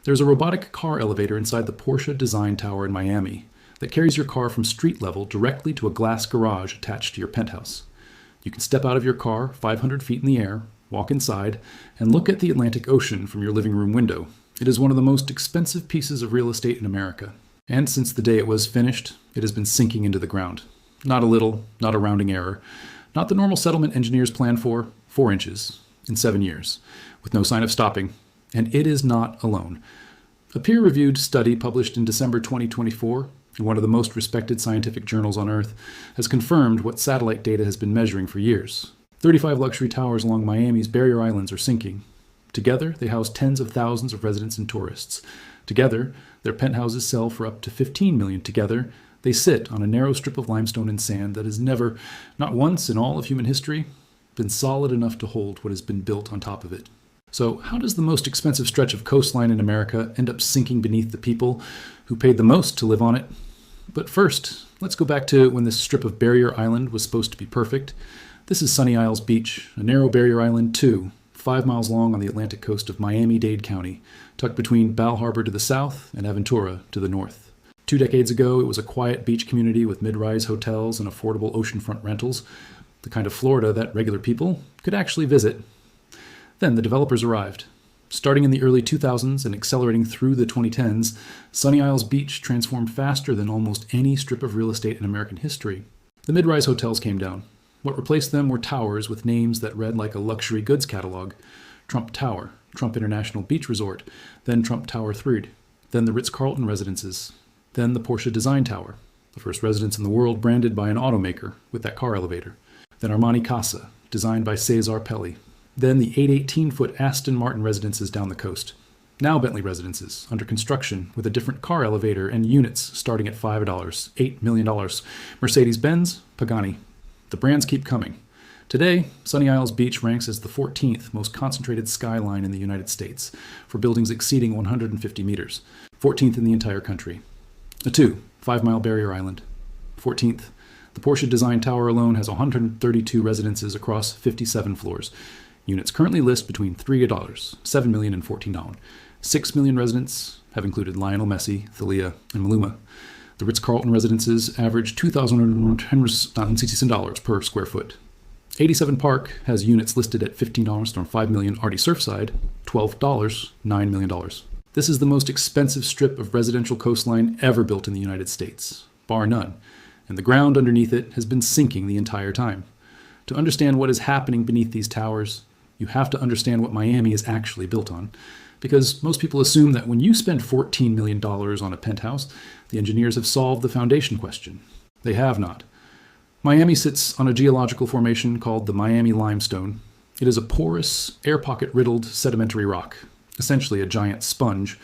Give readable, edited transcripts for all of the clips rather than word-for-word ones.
There's a robotic car elevator inside the Porsche Design Tower in Miami that carries your car from street level directly to a glass garage attached to your penthouse. You can step out of your car 500 feet in the air, walk inside, and look at the Atlantic Ocean from your living room window. It is one of the most expensive pieces of real estate in America. And since the day it was finished, it has been sinking into the ground. Not a little, not a rounding error. Not the normal settlement engineers planned for, 4 inches in 7 years, with no sign of stopping. And it is not alone. A peer-reviewed study published in December 2024 in one of the most respected scientific journals on Earth has confirmed what satellite data has been measuring for years. 35 luxury towers along Miami's barrier islands are sinking. Together, they house tens of thousands of residents and tourists. Together, their penthouses sell for up to $15 million. Together, they sit on a narrow strip of limestone and sand that has never, not once in all of human history, been solid enough to hold what has been built on top of it. So how does the most expensive stretch of coastline in America end up sinking beneath the people who paid the most to live on it? But first, let's go back to when this strip of barrier island was supposed to be perfect. This is Sunny Isles Beach, a narrow barrier island too, 5 miles long on the Atlantic coast of Miami-Dade County, tucked between Bal Harbour to the south and Aventura to the north. 2 decades ago, it was a quiet beach community with mid-rise hotels and affordable oceanfront rentals, the kind of Florida that regular people could actually visit. Then the developers arrived. Starting in the early 2000s and accelerating through the 2010s, Sunny Isles Beach transformed faster than almost any strip of real estate in American history. The mid-rise hotels came down. What replaced them were towers with names that read like a luxury goods catalog. Trump Tower, Trump International Beach Resort, then Trump Tower 3, then the Ritz-Carlton Residences, then the Porsche Design Tower, the first residence in the world branded by an automaker with that car elevator, then Armani Casa, designed by Cesar Pelli, then the 818-foot Aston Martin Residences down the coast. Now Bentley Residences, under construction with a different car elevator and units starting at $5, $8 million. Mercedes-Benz, Pagani. The brands keep coming. Today, Sunny Isles Beach ranks as the 14th most concentrated skyline in the United States for buildings exceeding 150 meters, 14th in the entire country. A 5-mile barrier island. 14th. The Porsche Design Tower alone has 132 residences across 57 floors. Units currently list between $3, $7 million, and $14. 6 million residents have included Lionel Messi, Thalia, and Maluma. The Ritz-Carlton Residences average $2,160 per square foot. 87 Park has units listed at $15 from $5 million. Arty Surfside, $12, $9 million. This is the most expensive strip of residential coastline ever built in the United States, bar none, and the ground underneath it has been sinking the entire time. To understand what is happening beneath these towers, you have to understand what Miami is actually built on, because most people assume that when you spend $14 million on a penthouse, the engineers have solved the foundation question. They have not. Miami sits on a geological formation called the Miami Limestone. It is a porous, air pocket-riddled sedimentary rock, essentially a giant sponge.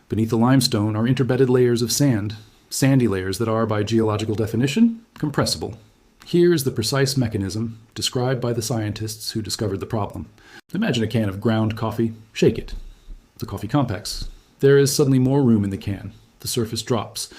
Beneath the limestone are interbedded layers of sand, sandy layers that are, by geological definition, compressible. Here is the precise mechanism described by the scientists who discovered the problem. Imagine a can of ground coffee, shake it. The coffee compacts. There is suddenly more room in the can. The surface drops.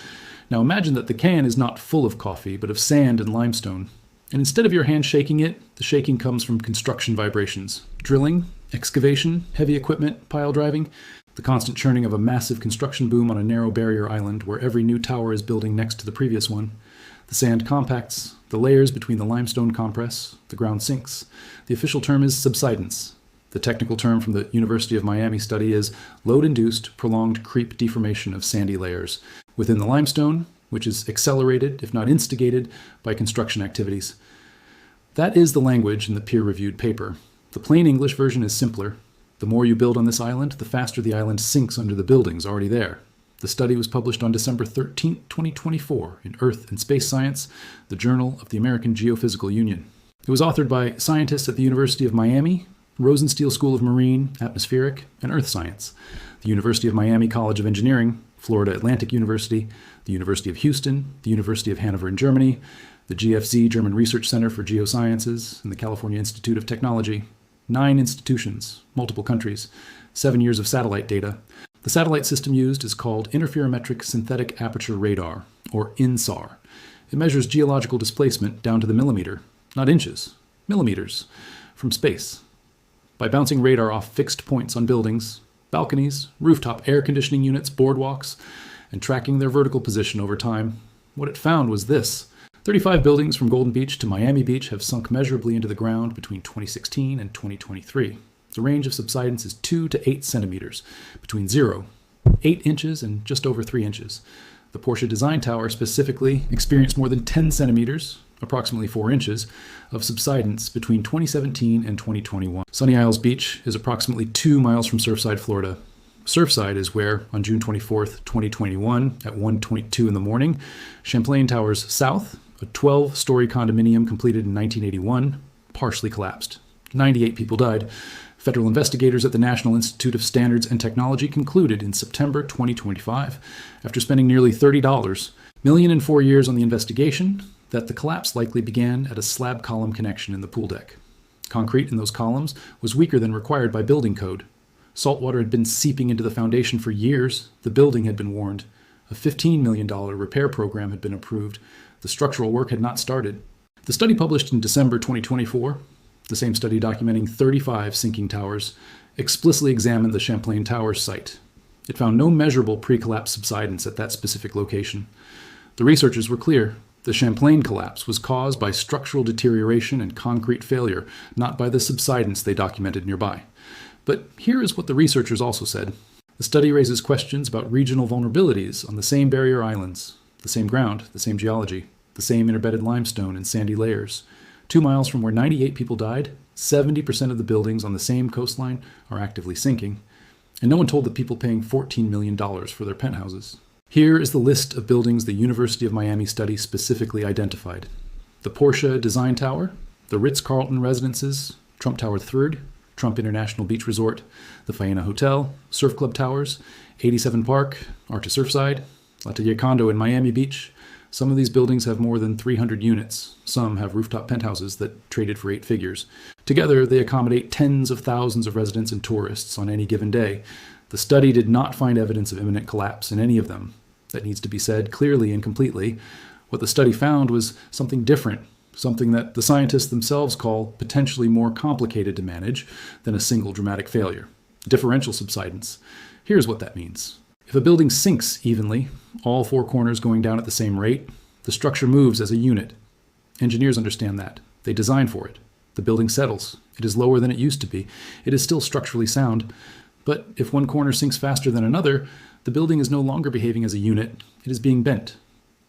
Now imagine that the can is not full of coffee, but of sand and limestone. And instead of your hand shaking it, the shaking comes from construction vibrations. Drilling, excavation, heavy equipment, pile driving, the constant churning of a massive construction boom on a narrow barrier island where every new tower is building next to the previous one. The sand compacts, the layers between the limestone compress, the ground sinks. The official term is subsidence. The technical term from the University of Miami study is load-induced prolonged creep deformation of sandy layers within the limestone, which is accelerated, if not instigated, by construction activities. That is the language in the peer-reviewed paper. The plain English version is simpler. The more you build on this island, the faster the island sinks under the buildings already there. The study was published on December 13, 2024 in Earth and Space Science, the Journal of the American Geophysical Union. It was authored by scientists at the University of Miami, Rosenstiel School of Marine, Atmospheric, and Earth Science, the University of Miami College of Engineering, Florida Atlantic University, the University of Houston, the University of Hanover in Germany, the GFZ German Research Center for Geosciences, and the California Institute of Technology. 9 institutions, multiple countries, 7 years of satellite data. The satellite system used is called Interferometric Synthetic Aperture Radar, or INSAR. It measures geological displacement down to the millimeter, not inches, millimeters, from space. By bouncing radar off fixed points on buildings, balconies, rooftop air conditioning units, boardwalks, and tracking their vertical position over time, what it found was this. 35 buildings from Golden Beach to Miami Beach have sunk measurably into the ground between 2016 and 2023. The range of subsidence is 2 to 8 centimeters, between 0, 8 inches, and just over 3 inches. The Porsche Design Tower specifically experienced more than 10 centimeters, approximately 4 inches, of subsidence between 2017 and 2021. Sunny Isles Beach is approximately 2 miles from Surfside, Florida. Surfside is where, on June 24, 2021, at 1:22 in the morning, Champlain Towers South, a 12-story condominium completed in 1981, partially collapsed. 98 people died. Federal investigators at the National Institute of Standards and Technology concluded in September 2025, after spending nearly $30 million in 4 years on the investigation, that the collapse likely began at a slab column connection in the pool deck. Concrete in those columns was weaker than required by building code. Salt water had been seeping into the foundation for years. The building had been warned. A $15 million repair program had been approved. The structural work had not started. The study published in December 2024, the same study documenting 35 sinking towers, explicitly examined the Champlain Towers site. It found no measurable pre-collapse subsidence at that specific location. The researchers were clear. The Champlain collapse was caused by structural deterioration and concrete failure, not by the subsidence they documented nearby. But here is what the researchers also said. The study raises questions about regional vulnerabilities on the same barrier islands, the same ground, the same geology, the same interbedded limestone and sandy layers. 2 miles from where 98 people died, 70% of the buildings on the same coastline are actively sinking, and no one told the people paying $14 million for their penthouses. Here is the list of buildings the University of Miami study specifically identified. The Porsche Design Tower, the Ritz-Carlton Residences, Trump Tower 3rd, Trump International Beach Resort, the Faena Hotel, Surf Club Towers, 87 Park, Arta Surfside, Atelier Condo in Miami Beach. Some of these buildings have more than 300 units. Some have rooftop penthouses that traded for 8 figures. Together, they accommodate tens of thousands of residents and tourists on any given day. The study did not find evidence of imminent collapse in any of them. That needs to be said clearly and completely. What the study found was something different, something that the scientists themselves call potentially more complicated to manage than a single dramatic failure. Differential subsidence. Here's what that means. If a building sinks evenly, all 4 corners going down at the same rate, the structure moves as a unit. Engineers understand that. They design for it. The building settles. It is lower than it used to be. It is still structurally sound. But if one corner sinks faster than another, the building is no longer behaving as a unit. It is being bent.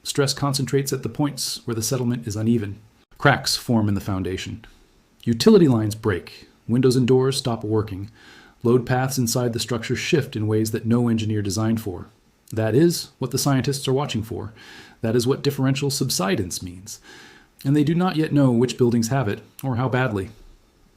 Stress concentrates at the points where the settlement is uneven. Cracks form in the foundation. Utility lines break. Windows and doors stop working. Load paths inside the structure shift in ways that no engineer designed for. That is what the scientists are watching for. That is what differential subsidence means. And they do not yet know which buildings have it, or how badly.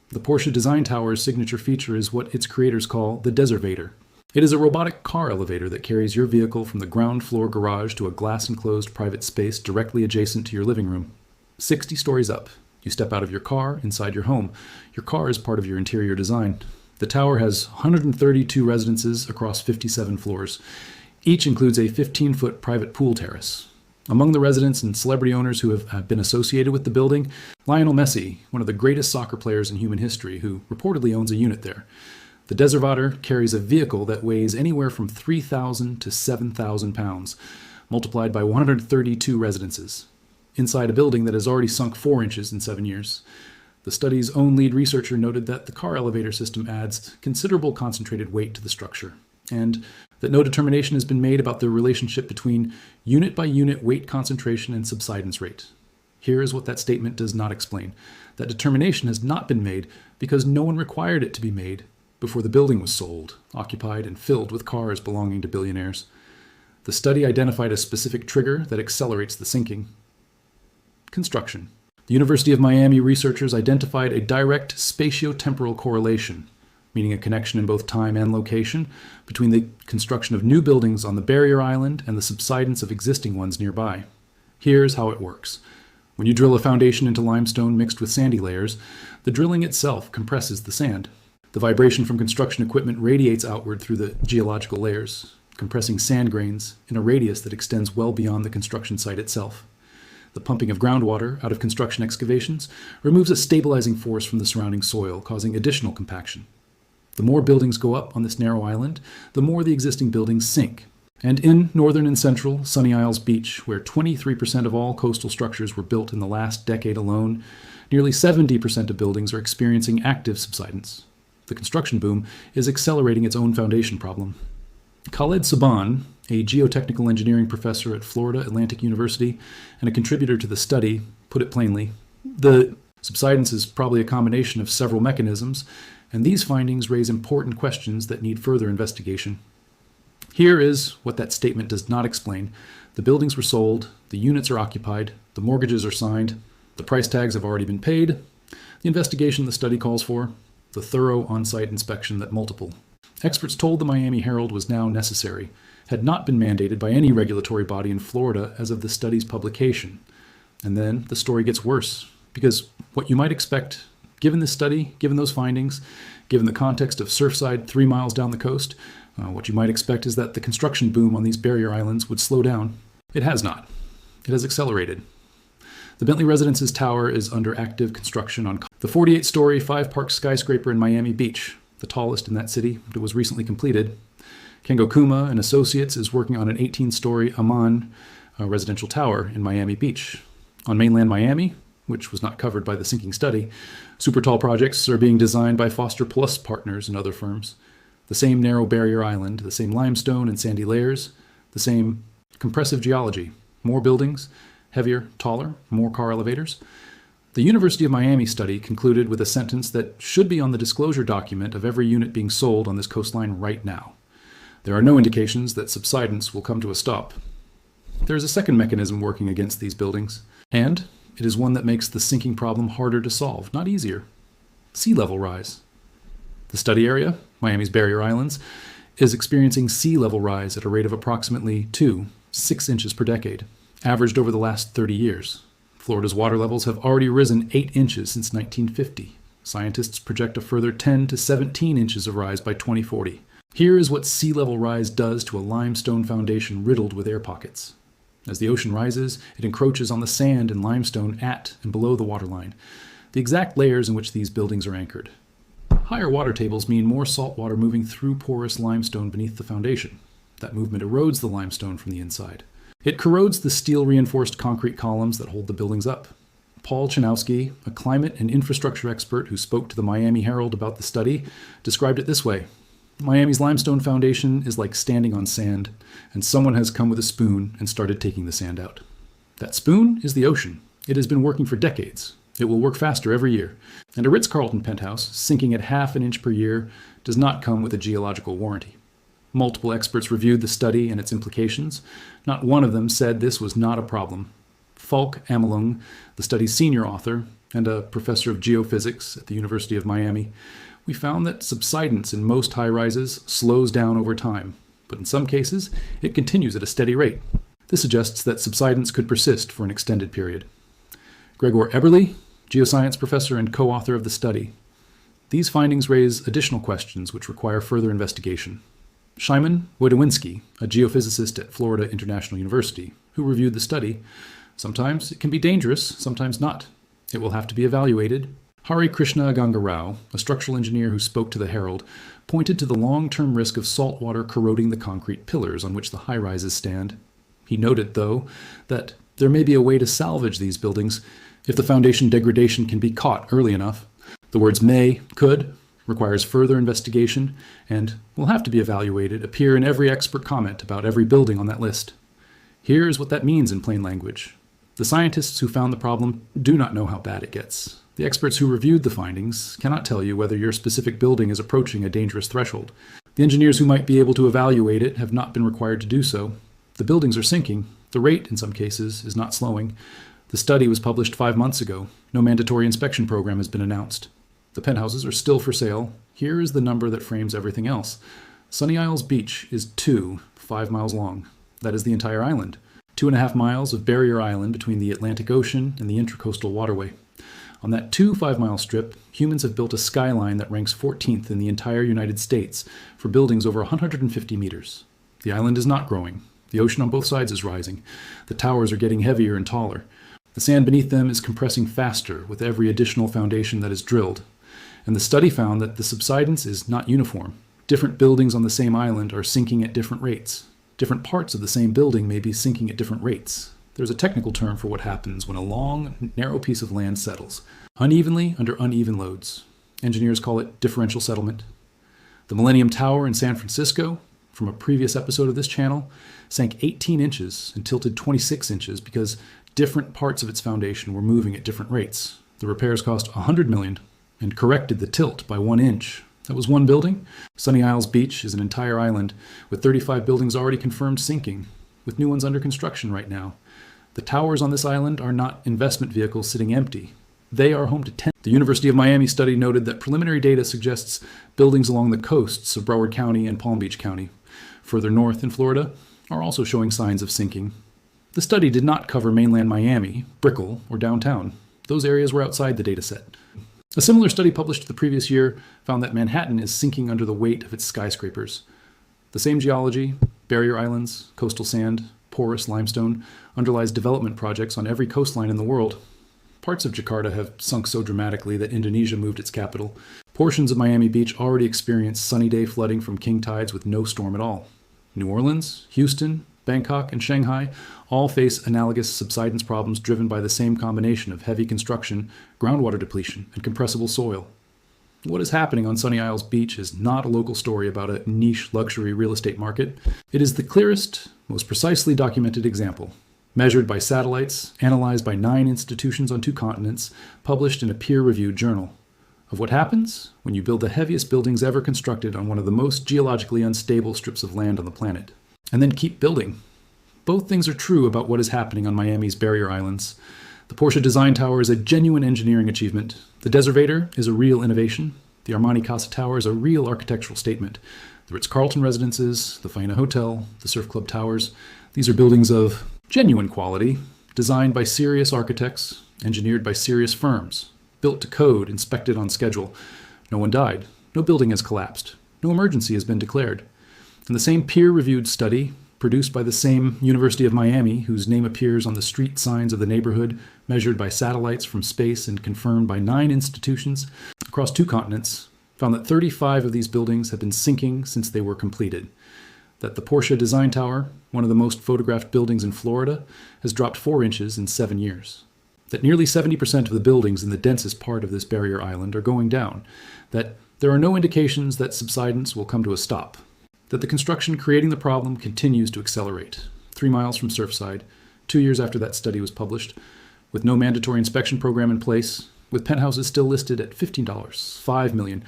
The Porsche Design Tower's signature feature is what its creators call the Deservator. It is a robotic car elevator that carries your vehicle from the ground floor garage to a glass-enclosed private space directly adjacent to your living room. 60 stories up. You step out of your car inside your home. Your car is part of your interior design. The tower has 132 residences across 57 floors. Each includes a 15-foot private pool terrace. Among the residents and celebrity owners who have been associated with the building, Lionel Messi, one of the greatest soccer players in human history, who reportedly owns a unit there. The Deservator carries a vehicle that weighs anywhere from 3,000 to 7,000 pounds, multiplied by 132 residences, inside a building that has already sunk 4 inches in 7 years. The study's own lead researcher noted that the car elevator system adds considerable concentrated weight to the structure, and that no determination has been made about the relationship between unit-by-unit weight concentration and subsidence rate. Here is what that statement does not explain. That determination has not been made because no one required it to be made before the building was sold, occupied, and filled with cars belonging to billionaires. The study identified a specific trigger that accelerates the sinking. Construction. The University of Miami researchers identified a direct spatio-temporal correlation, meaning a connection in both time and location, between the construction of new buildings on the barrier island and the subsidence of existing ones nearby. Here's how it works. When you drill a foundation into limestone mixed with sandy layers, the drilling itself compresses the sand. The vibration from construction equipment radiates outward through the geological layers, compressing sand grains in a radius that extends well beyond the construction site itself. The pumping of groundwater out of construction excavations removes a stabilizing force from the surrounding soil, causing additional compaction. The more buildings go up on this narrow island, the more the existing buildings sink. And in northern and central Sunny Isles Beach, where 23% of all coastal structures were built in the last decade alone, nearly 70% of buildings are experiencing active subsidence. The construction boom is accelerating its own foundation problem. Khaled Saban, a geotechnical engineering professor at Florida Atlantic University and a contributor to the study, put it plainly. The subsidence is probably a combination of several mechanisms, and these findings raise important questions that need further investigation. Here is what that statement does not explain. The buildings were sold, the units are occupied, the mortgages are signed, the price tags have already been paid, the investigation the study calls for, the thorough on-site inspection that multiple experts told the Miami Herald was now necessary, had not been mandated by any regulatory body in Florida as of the study's publication. And then the story gets worse, because what you might expect, given this study, given those findings, given the context of Surfside 3 miles down the coast, what you might expect is that the construction boom on these barrier islands would slow down. It has not. It has accelerated. The Bentley Residences Tower is under active construction on the 48-story 5-park skyscraper in Miami Beach, the tallest in that city. It was recently completed. Kengo Kuma and Associates is working on an 18-story Aman residential tower in Miami Beach. On mainland Miami, which was not covered by the sinking study, super tall projects are being designed by Foster Plus partners and other firms. The same narrow barrier island, the same limestone and sandy layers, the same compressive geology, more buildings, heavier, taller, more car elevators. The University of Miami study concluded with a sentence that should be on the disclosure document of every unit being sold on this coastline right now. There are no indications that subsidence will come to a stop. There is a second mechanism working against these buildings, and it is one that makes the sinking problem harder to solve, not easier. Sea level rise. The study area, Miami's barrier islands, is experiencing sea level rise at a rate of approximately 6 inches per decade, averaged over the last 30 years. Florida's water levels have already risen 8 inches since 1950. Scientists project a further 10 to 17 inches of rise by 2040. Here is what sea level rise does to a limestone foundation riddled with air pockets. As the ocean rises, it encroaches on the sand and limestone at and below the waterline, the exact layers in which these buildings are anchored. Higher water tables mean more salt water moving through porous limestone beneath the foundation. That movement erodes the limestone from the inside. It corrodes the steel-reinforced concrete columns that hold the buildings up. Paul Chanowski, a climate and infrastructure expert who spoke to the Miami Herald about the study, described it this way. Miami's limestone foundation is like standing on sand, and someone has come with a spoon and started taking the sand out. That spoon is the ocean. It has been working for decades. It will work faster every year. And a Ritz-Carlton penthouse, sinking at half an inch per year, does not come with a geological warranty. Multiple experts reviewed the study and its implications. Not one of them said this was not a problem. Falk Amelung, the study's senior author, and a professor of geophysics at the University of Miami, we found that subsidence in most high-rises slows down over time, but in some cases, it continues at a steady rate. This suggests that subsidence could persist for an extended period. Gregor Eberle, geoscience professor and co-author of the study. These findings raise additional questions which require further investigation. Szymon Wojciechowski, a geophysicist at Florida International University, who reviewed the study. Sometimes it can be dangerous, sometimes not. It will have to be evaluated. Hari Krishna Gangarao, a structural engineer who spoke to the Herald, pointed to the long-term risk of salt water corroding the concrete pillars on which the high-rises stand. He noted, though, that there may be a way to salvage these buildings if the foundation degradation can be caught early enough. The words may, could, requires further investigation, and will have to be evaluated, appear in every expert comment about every building on that list. Here's what that means in plain language. The scientists who found the problem do not know how bad it gets. The experts who reviewed the findings cannot tell you whether your specific building is approaching a dangerous threshold. The engineers who might be able to evaluate it have not been required to do so. The buildings are sinking. The rate, in some cases, is not slowing. The study was published 5 months ago. No mandatory inspection program has been announced. The penthouses are still for sale. Here is the number that frames everything else. Sunny Isles Beach is 5 miles long. That is the entire island. 2.5 miles of barrier island between the Atlantic Ocean and the intracoastal waterway. On that 5-mile strip, humans have built a skyline that ranks 14th in the entire United States for buildings over 150 meters. The island is not growing. The ocean on both sides is rising. The towers are getting heavier and taller. The sand beneath them is compressing faster with every additional foundation that is drilled. And the study found that the subsidence is not uniform. Different buildings on the same island are sinking at different rates. Different parts of the same building may be sinking at different rates. There's a technical term for what happens when a long, narrow piece of land settles unevenly under uneven loads. Engineers call it differential settlement. The Millennium Tower in San Francisco, from a previous episode of this channel, sank 18 inches and tilted 26 inches because different parts of its foundation were moving at different rates. The repairs cost $100 million and corrected the tilt by 1 inch. That was one building. Sunny Isles Beach is an entire island with 35 buildings already confirmed sinking, with new ones under construction right now. The towers on this island are not investment vehicles sitting empty. They are home to 10. The University of Miami study noted that preliminary data suggests buildings along the coasts of Broward County and Palm Beach County, further north in Florida, are also showing signs of sinking. The study did not cover mainland Miami, Brickell, or downtown. Those areas were outside the dataset. A similar study published the previous year found that Manhattan is sinking under the weight of its skyscrapers. The same geology, barrier islands, coastal sand, porous limestone, underlies development projects on every coastline in the world. Parts of Jakarta have sunk so dramatically that Indonesia moved its capital. Portions of Miami Beach already experience sunny day flooding from king tides with no storm at all. New Orleans, Houston, Bangkok, and Shanghai all face analogous subsidence problems driven by the same combination of heavy construction, groundwater depletion, and compressible soil. What is happening on Sunny Isles Beach is not a local story about a niche luxury real estate market. It is the clearest, most precisely documented example, measured by satellites, analyzed by 9 institutions on 2 continents, published in a peer-reviewed journal, of what happens when you build the heaviest buildings ever constructed on one of the most geologically unstable strips of land on the planet, and then keep building. Both things are true about what is happening on Miami's barrier islands. The Porsche Design Tower is a genuine engineering achievement. The Deservator is a real innovation. The Armani Casa Tower is a real architectural statement. The Ritz-Carlton Residences, the Faina Hotel, the Surf Club Towers, these are buildings of genuine quality, designed by serious architects, engineered by serious firms, built to code, inspected on schedule. No one died. No building has collapsed. No emergency has been declared. And the same peer-reviewed study, produced by the same University of Miami, whose name appears on the street signs of the neighborhood, measured by satellites from space and confirmed by 9 institutions across 2 continents, found that 35 of these buildings have been sinking since they were completed. That the Porsche Design Tower, one of the most photographed buildings in Florida, has dropped 4 inches in 7 years. That nearly 70% of the buildings in the densest part of this barrier island are going down. That there are no indications that subsidence will come to a stop. That the construction creating the problem continues to accelerate. 3 miles from Surfside, 2 years after that study was published, with no mandatory inspection program in place, with penthouses still listed at $15, $5 million,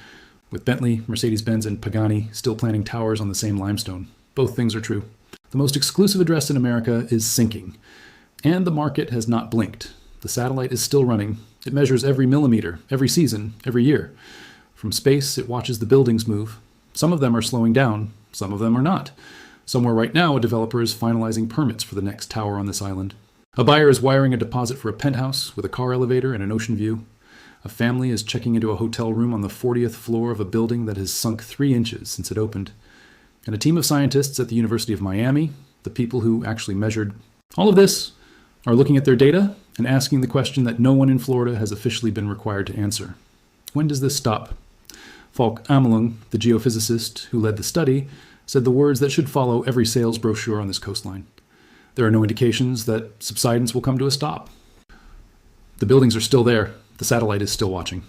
with Bentley, Mercedes-Benz, and Pagani still planning towers on the same limestone. Both things are true. The most exclusive address in America is sinking. And the market has not blinked. The satellite is still running. It measures every millimeter, every season, every year. From space, it watches the buildings move. Some of them are slowing down. Some of them are not. Somewhere right now, a developer is finalizing permits for the next tower on this island. A buyer is wiring a deposit for a penthouse with a car elevator and an ocean view. A family is checking into a hotel room on the 40th floor of a building that has sunk 3 inches since it opened. And a team of scientists at the University of Miami, the people who actually measured all of this, are looking at their data and asking the question that no one in Florida has officially been required to answer. When does this stop? Falk Amelung, the geophysicist who led the study, said the words that should follow every sales brochure on this coastline. There are no indications that subsidence will come to a stop. The buildings are still there. The satellite is still watching.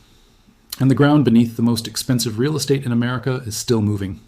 And the ground beneath the most expensive real estate in America is still moving.